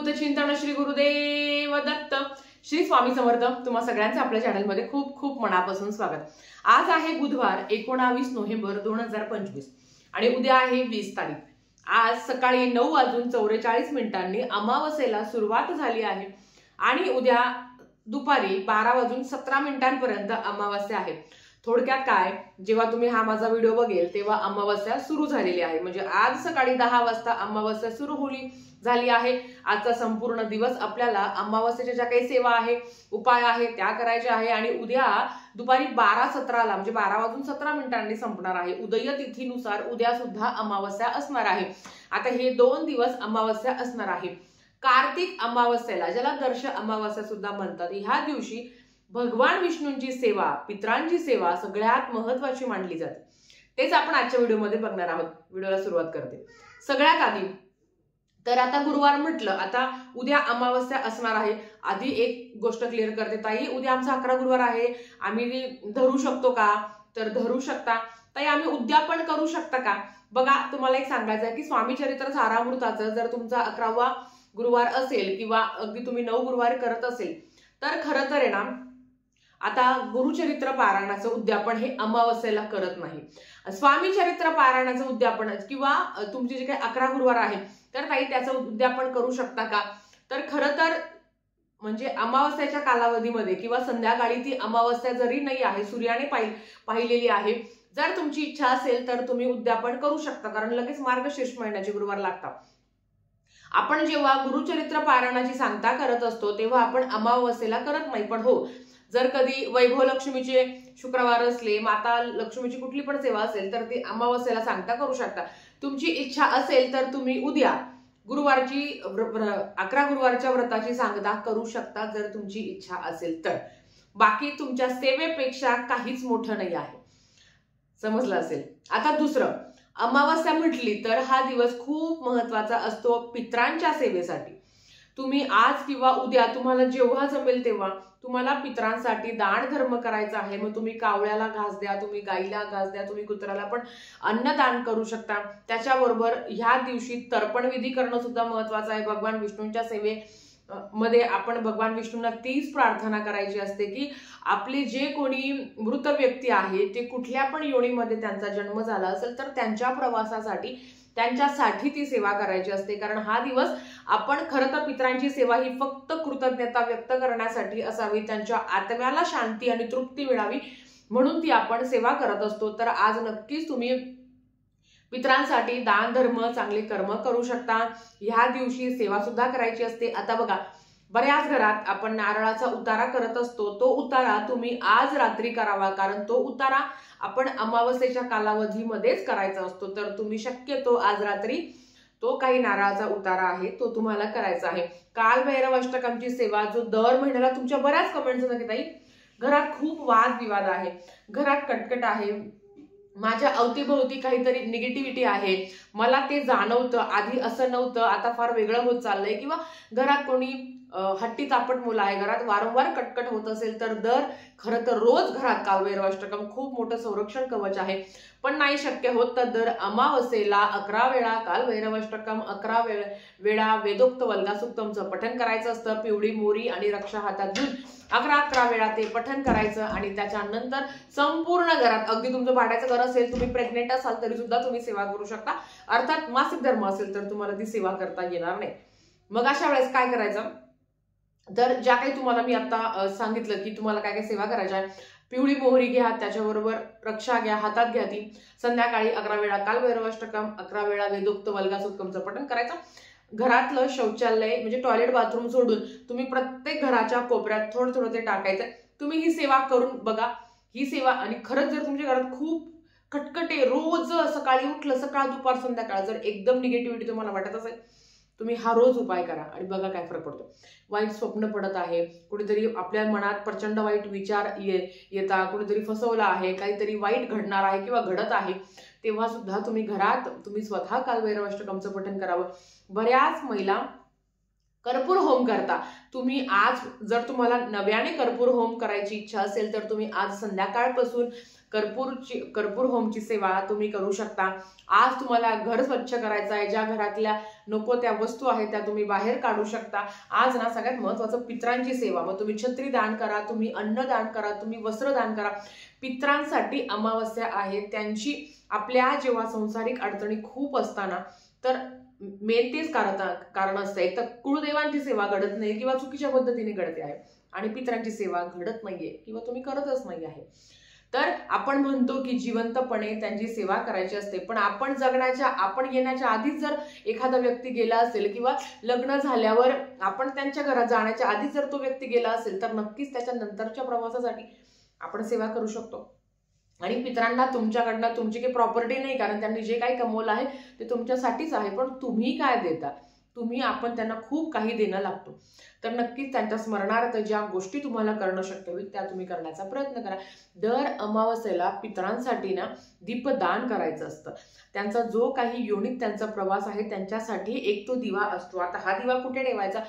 बुद्ध चिंतन श्री गुरुदेव दत्त श्री स्वामी समर्थ। तुम्हा सगळ्यांचे आपल्या चॅनलमध्ये खूप खूप मनापासून स्वागत। आज आहे बुधवार 19 नोव्हेंबर 2025 आणि उद्या आहे 20 तारीख। आज सकाळी 9:44 अमावास्येला सुरुवात झाली आहे आणि उद्या दुपारी 12:17 पर्यंत अमावास्या आहे। थोडक्यात काय, जेव्हा तुम्ही हा माझा व्हिडिओ बघेल तेव्हा अमावास्या सुरू झालेली आहे, म्हणजे आज सकाळी 10 वाजता अमावास्या सुरू झाली आहे। आजचा संपूर्ण दिवस आपल्याला अमावास्येच्या ज्या काही सेवा आहे, उपाय आहे त्या करायचे आहे आणि उद्या दुपारी 12:17 म्हणजे 12:17 संपणार आहे। उदय तिथीनुसार उद्या सुद्धा अमावास्या असणार आहे। आता हे 2 दिवस अमावास्या असणार आहे। कार्तिक अमावास्येला, ज्याला दर्श अमावास्या सुद्धा म्हणतात, ह्या दिवशी भगवान विष्णूंची सेवा, पितरांची सेवा सगळ्यात महत्त्वाची मानली जाते। तेच आपण आजच्या व्हिडिओमध्ये बघणार आहोत। व्हिडिओला सुरुवात करते सगळ्यात आधी। तर आता गुरुवार म्हटलं, आता उद्या अमावास्या असणार आहे। आधी एक गोष्ट क्लिअर करते ताई, उद्या आमचा 11 गुरुवार आहे, आम्ही धरू शकतो का? तर धरू शकता ताई। आम्ही उद्यापन करू शकता का? बघा, तुम्हाला एक सांगायचं आहे की स्वामी चरित्र सारामृताचं जर तुमचा 11वा गुरुवार असेल किंवा अगदी तुम्ही 9 गुरुवार करत असेल तर खरं तर आहे ना, आता गुरुचरित्र पारायणाचं उद्यापन हे अमावास्येला करत नाही। स्वामी चरित्र पारायणाचं उद्यापन किंवा तुमचे जे काही 11 गुरुवार आहे तर ताई त्याचं उद्यापन करू शकता का? तर खरं तर म्हणजे अमावास्येच्या कालावधीमध्ये किंवा संध्याकाळी ती अमावास्या जरी नाही आहे, सूर्याने पाहिलेली आहे, जर तुमची इच्छा असेल तर तुम्ही उद्यापन करू शकता, कारण लगेच मार्गशीर्ष महिन्याचे गुरुवार लागतात। आपण जेव्हा गुरुचरित्र पारायणाची सांगता करत असतो तेव्हा आपण अमावास्येला करत नाही, पण हो, जर कधी वैभव लक्ष्मीचे शुक्रवार असले, माता लक्ष्मीची कुठली पण सेवा असेल तर ती अमावास्येला सांगता करू शकता। तुमची इच्छा असेल तर तुम्ही उद्या गुरुवारची 11 गुरुवारच्या व्रताची सांगता करू शकता, जर तुमची इच्छा असेल तर। बाकी तुमच्या सेवेपेक्षा काहीच मोठं नाही आहे, समजलं असेल। आता दुसरं, अमावास्या म्हटली तर हा दिवस खूप महत्वाचा असतो पितरांच्या सेवेसाठी। तुम्ही आज किंवा उद्या तुम्हाला जेव्हा जमेल तेव्हा तुम्हाला पितरांसाठी दान धर्म करायचा आहे। मग तुम्ही कावळ्याला घास द्या, तुम्ही गाईला घास द्या, तुम्ही कुत्र्याला पण अन्नदान करू शकता। त्याच्याबरोबर ह्या दिवशी तर्पण विधी करणं सुद्धा महत्वाचं आहे। भगवान विष्णूंच्या सेवेमध्ये आपण भगवान विष्णूंना तीच प्रार्थना करायची असते की आपले जे कोणी मृत व्यक्ती आहे ते कुठल्या पण योनीमध्ये त्यांचा जन्म झाला असेल तर त्यांच्या प्रवासासाठी, त्यांच्यासाठी ती सेवा करायची असते। कारण हा दिवस आपण खरं तर पितरांची सेवा ही फक्त कृतज्ञता व्यक्त करण्यासाठी असावी, त्यांच्या आत्म्याला शांती आणि तृप्ती मिळावी म्हणून ती आपण सेवा करत असतो। तर आज नक्कीच तुम्ही पितरांसाठी दान धर्म, चांगले कर्म करू शकता। ह्या दिवशी सेवा सुद्धा करायची असते। आता बघा, बऱ्याच घरात आपण नारळाचा उतारा करत असतो, तो उतारा तुम्ही आज रात्री करावा, कारण तो उतारा आपण अमावास्येच्या कालावधीमध्येच करायचा असतो। तर तुम्ही शक्यतो आज रात्री तो काही नारळाचा उतारा आहे तो तुम्हाला करायचा आहे। काल भैरव अष्टकमची सेवा जो दर महिन्याला तुमच्या बऱ्याच कमेंट्स होतात की ताई घरात खूप वादविवाद आहे, घरात कटकट आहे, माझ्या अवतीभोवती काहीतरी निगेटिव्हिटी आहे, मला ते जाणवतं, आधी असं नव्हतं, आता फार वेगळं होत चाललंय, किंवा घरात कोणी हट्टी तापट मुलं आहे, घरात वारंवार कटकट होत असेल तर खरं तर रोज घरात कालभैरव अष्टकम खूप मोठं संरक्षण कवच आहे। पण नाही शक्य होत तर दर अमावास्येला 11 वेळा कालभैरव अष्टकम, 11 वेळा वेदोक्त वल्गासुक्तमचं पठण करायचं असतं। पिवळी मोरी आणि रक्षा हातात घेऊन 11 वेळा ते पठण करायचं आणि त्याच्यानंतर संपूर्ण घरात, अगदी तुमचं भाड्याचं घर असेल, तुम्ही प्रेग्नेंट असाल तरी सुद्धा तुम्ही सेवा करू शकता। अर्थात मासिक धर्म असेल तर तुम्हाला ती सेवा करता येणार नाही। मग अशा वेळेस काय करायचं, तर ज्या काही तुम्हाला मी आता सांगितलं की तुम्हाला काय काय सेवा करायच्या आहे, पिवळी मोहरी घ्या, त्याच्याबरोबर रक्षा घ्या, हातात घ्या ती, संध्याकाळी 11 वेळा कालभैरव अष्टकम, 11 वेळा वेदोक्त वल्गासुक्तमचं पठण करायचं। घरातलं शौचालय म्हणजे टॉयलेट बाथरूम सोडून तुम्ही प्रत्येक घराच्या कोपऱ्यात थोडं थोडं ते टाकायचं। तुम्ही ही सेवा करून बघा, ही सेवा। आणि खरंच जर तुमच्या घरात खूप खटखटे, रोज सकाळी उठलं, सकाळ दुपार संध्याकाळ, जर एकदम निगेटिव्हिटी तुम्हाला वाटत असेल, तुम्ही हा रोज उपाय करा आणि बघा काय फरक पडतो। वाईट स्वप्न पडत आहे, कुठेतरी आपल्या मनात प्रचंड वाईट विचार येतात, कुठेतरी फसवलं आहे, काहीतरी वाईट घडणार आहे किंवा घडत आहे, तेव्हा सुद्धा तुम्ही घरात तुम्ही स्वतः कालभैरव अष्टकमचं पठण करावं। बऱ्याच महिला कर्पूर होम करता, तुम्ही आज जर तुम्हाला नव्याने कर्पूर होम करायची इच्छा असेल तर तुम्ही आज संध्याकाळपासून कर्पूर होमची सेवा तुम्ही करू शकता। आज तुम्हाला घर स्वच्छ करायचं आहे, ज्या घरातल्या नको त्या वस्तू आहेत त्या तुम्ही बाहेर काढू शकता। आज ना सगळ्यात महत्त्वाचं पितरांची सेवा, मग तुम्ही छत्री दान करा, तुम्ही अन्न दान करा, तुम्ही वस्त्र दान करा। पितरांसाठी अमावस्या आहे, त्यांची आपल्या जेव्हा संसारिक अडचणी खूप असताना तर मेन तेच कारण असतं, एक तर कुळदेवांची सेवा घडत नाही किंवा चुकीच्या पद्धतीने घडते आहे, आणि पितरांची सेवा घडत नाहीये किंवा तुम्ही करतच नाही आहे। तर आपण म्हणतो की जिवंतपणे त्यांची सेवा करायची असते, पण आपण येण्याच्या आधीच जर एखादा व्यक्ती गेला असेल किंवा लग्न झाल्यावर आपण त्यांच्या घरात जाण्याच्या आधीच जर तो व्यक्ती गेला असेल तर नक्कीच त्याच्या नंतरच्या प्रवासासाठी आपण सेवा करू शकतो। आणि पितरांना तुमच्याकडनं तुमची काही प्रॉपर्टी नाही, कारण त्यांनी जे काही कमवलं आहे ते तुमच्यासाठीच आहे, पण तुम्ही काय देता, आपण त्यांना खूप काही देणं लागतो। तर नक्कीच त्यांच्या स्मरणार्थ ज्या गोष्टी तुम्हाला करणं शक्य होईल त्या तुम्ही करण्याचा प्रयत्न करा। दर अमावस्येला पितरांसाठी ना दीपदान करायचं असतं। त्यांचा जो काही योनित त्यांचा प्रवास आहे त्यांच्यासाठी एक तो दिवा असतो। आता हा दिवा कुठे ठेवायचा,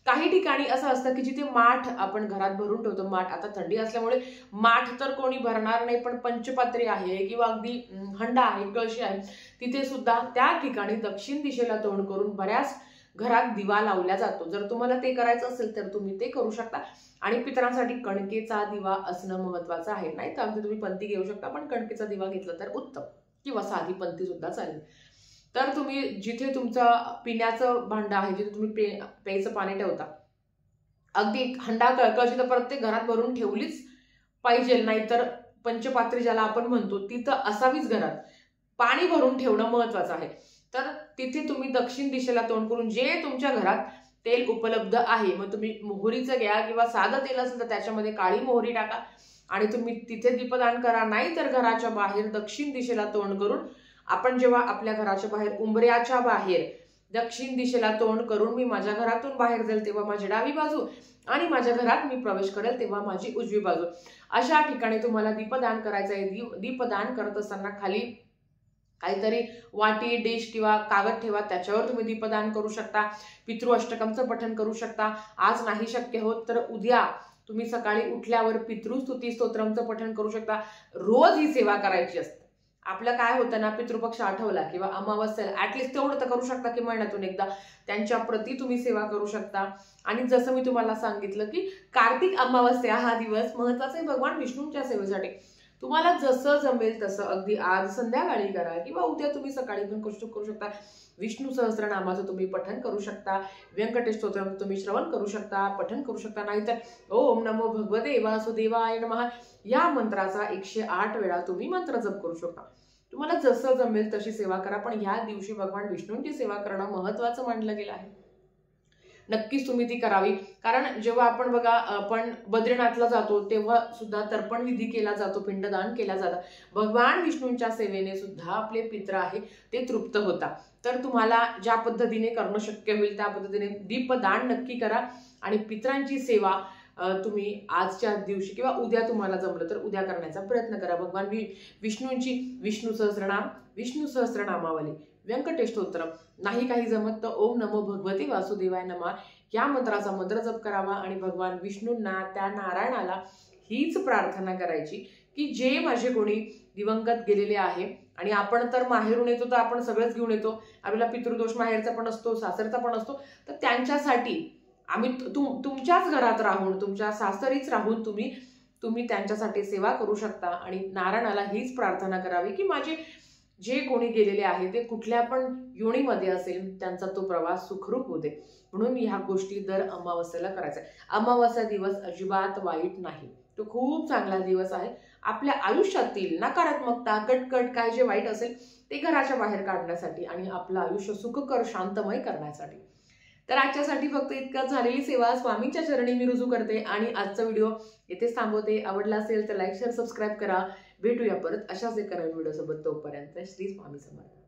काही ठिकाणी असं असतं की जिथे माठ आपण घरात भरून ठेवतो, माठ आता थंडी असल्यामुळे माठ तर कोणी भरणार नाही, पण पंचपात्री आहे किंवा अगदी हंडा आहे, कळशी आहे, तिथे सुद्धा त्या ठिकाणी दक्षिण दिशेला तोंड करून बऱ्याच घरात दिवा लावला जातो। जर तुम्हाला ते करायचं असेल तर तुम्ही ते करू शकता। आणि पितरांसाठी कणकेचा दिवा असणं महत्वाचं आहे, नाही तर अगदी तुम्ही पंथी घेऊ शकता, पण कणकेचा दिवा घेतला तर उत्तम, किंवा साधी पंथी सुद्धा चालेल। तर तुम्ही जिथे तुमचं पिण्याचं भांडं आहे, जिथे तुम्ही प्यायचं पाणी ठेवता, अगदी हंडा कळकळशी तर प्रत्येक घरात भरून ठेवलीच पाहिजे, नाहीतर पंचपात्री ज्याला आपण म्हणतो तिथं असावीच घरात, पाणी भरून ठेवणं महत्वाचं आहे। तर तिथे तुम्ही दक्षिण दिशेला तोंड करून जे तुमच्या घरात तेल उपलब्ध आहे, मग तुम्ही मोहरीचं घ्या किंवा साधं तेल असेल तर त्याच्यामध्ये काळी मोहरी टाका आणि तुम्ही तिथे दीपदान करा, नाही तर घराच्या बाहेर दक्षिण दिशेला तोंड करून आपण जेव्हा आपल्या घराच्या बाहेर उंबऱ्याच्या बाहेर दक्षिण दिशेला तोंड करून मी माझ्या घरातून बाहेर जाईल तेव्हा माझी डावी बाजू आणि माझ्या घरात मी प्रवेश करेल तेव्हा माझी उजवी बाजू, अशा ठिकाणी तुम्हाला दीपदान करायचं आहे। दीपदान करत असताना खाली काहीतरी वाटी, डिश किंवा कागद ठेवा, त्याच्यावर तुम्ही दीपदान करू शकता। पितृ अष्टकमचं पठण करू शकता। आज नाही शक्य होत तर उद्या तुम्ही सकाळी उठल्यावर पितृस्तुती स्तोत्रमचं पठण करू शकता। रोज ही सेवा करायची असते। आपलं काय होतं ना, पितृपक्ष आठवला किंवा अमावस्येला ऍटलिस्ट तेवढं तर करू शकता की महिन्यातून एकदा त्यांच्या प्रती तुम्ही सेवा करू शकता। आणि जसं मी तुम्हाला सांगितलं की कार्तिक अमावस्या हा दिवस महत्वाचा आहे भगवान विष्णूंच्या सेवेसाठी। तुम्हाला जसं जमेल तसं अगदी आज संध्याकाळी करा किंवा उद्या तुम्ही सकाळी पण करू शकता। विष्णू सहस्त्रनामाचं तुम्ही पठण करू शकता, व्यंकटेश स्तोत्राचं तुम्ही श्रवण करू शकता, पठण करू शकता, नाहीतर ओम नमो भगवते वासुदेवाय नमः या मंत्राचा 108 वेळा तुम्ही मंत्र जप करू शकता। तुम्हाला जसं जमेल तशी सेवा करा, पण ह्या दिवशी भगवान विष्णूंची सेवा करणं महत्वाचं मानलं गेलं आहे। नक्कीच तुम्ही ती करावी, कारण जेव्हा आपण बघा आपण बद्रीनाथला जातो तेव्हा सुद्धा तर्पण विधी केला जातो, पिंडदान केला जातं। भगवान विष्णूंच्या सेवेने सुद्धा आपले पित्र आहे ते तृप्त होता। तर तुम्हाला ज्या पद्धतीने करणं शक्य होईल त्या पद्धतीने दीपदान नक्की करा आणि पितरांची सेवा तुम्ही आजच्या दिवशी किंवा उद्या तुम्हाला जमलं तर उद्या करण्याचा प्रयत्न करा। भगवान विष्णूंची विष्णू सहस्त्रनामावली, व्यंकटेश स्तोत्र, नाही काही जमत तर ओम नमो भगवते वासुदेवाय नमः या मंत्राचा मंत्र जप करावा आणि भगवान विष्णूंना, त्या नारायणाला हीच प्रार्थना करायची की जे माझे कोणी दिवंगत गेलेले आहे, आणि आपण तर माहेरून येतो तर आपण सगळंच घेऊन येतो, आपल्याला पितृदोष माहेरचा पण असतो, सासरचा पण असतो, तर त्यांच्यासाठी आम्ही तुमच्याच घरात राहून, तुमच्या सासरीच राहून तुम्ही त्यांच्यासाठी सेवा करू शकता। आणि नारायणाला हीच प्रार्थना करावी की माझे जे कोणी गेलेले आहे ते कुठल्या पण योनीमध्ये असेल त्यांचा तो प्रवास सुखरूप होते, म्हणून ह्या गोष्टी दर अमावस्येला करायचा। अमावस्या दिवस अजिबात वाईट नाही, तो खूप चांगला दिवस आहे। आपल्या आयुष्यातील नकारात्मकता, कटकट, काय जे वाईट असेल ते घराच्या बाहेर काढण्यासाठी आणि आपलं आयुष्य सुखकर, शांतमय करण्यासाठी। तर आजच्यासाठी फक्त इतकंच, झालेली सेवा स्वामींच्या चरणी मी रुजू करते आणि आजचा व्हिडिओ येथेच थांबवते। आवडला असेल तर लाईक, शेअर, सबस्क्राईब करा। भेटूया परत अशाच एका नवीन व्हिडिओ सोबत, तोपर्यंत श्री स्वामी समर्थ।